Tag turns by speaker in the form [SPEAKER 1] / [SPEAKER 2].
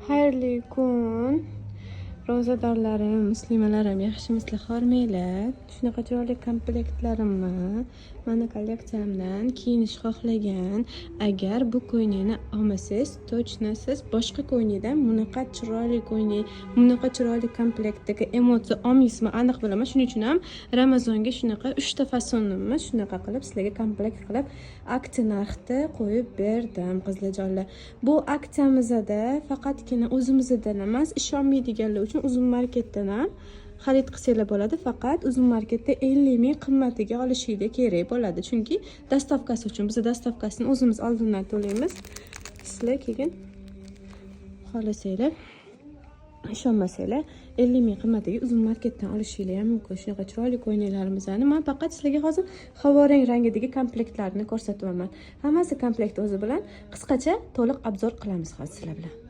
[SPEAKER 1] Xayrli kun. Ro'zadorlarim, muslimalarim, yaxshimisizlar, hormanglar. Shunaqa chiroyli komplektlarimni mana kolleksiyamdan kiyinish xohlagan. Agar bu ko'ylakni olmasangiz, точно siz boshqa ko'ylakdan bunaqa chiroyli ko'ylak, bunaqa chiroyli komplektdagi emotsiya olmaysizmi? Aniq bilaman. Shuning uchun ham Ramazonga shunaqa 3 ta fasonimni shunaqa qilib sizlarga komplekt qilib aksiya narxda qo'yib berdim, qizlarjonlar. Bu aksiyamizda faqatgina o'zimizdan emas, ishonmaydiganlar uchun Uzun marketdan ham xarid qilsanglar bo'ladi. Faqat Uzun marketda 50 ming qimmatiga olishinglar kerak bo'ladi. Chunki dastavkasi uchun biz dastavkasini o'zimiz oldindan to'laymiz. Sizlar keyin xohlasanglar, ishonmasanglar 50 ming qimmatiga Uzun marketdan olishinglar ham mumkin. Shunaqa chiroyli ko'ylaklarimizni men faqat sizlarga hozir havorang rangidagi komplektlarni ko'rsatyapman. Hammasi komplekt o'zi bilan qisqacha to'liq obzor qilamiz hozir sizlar bilan.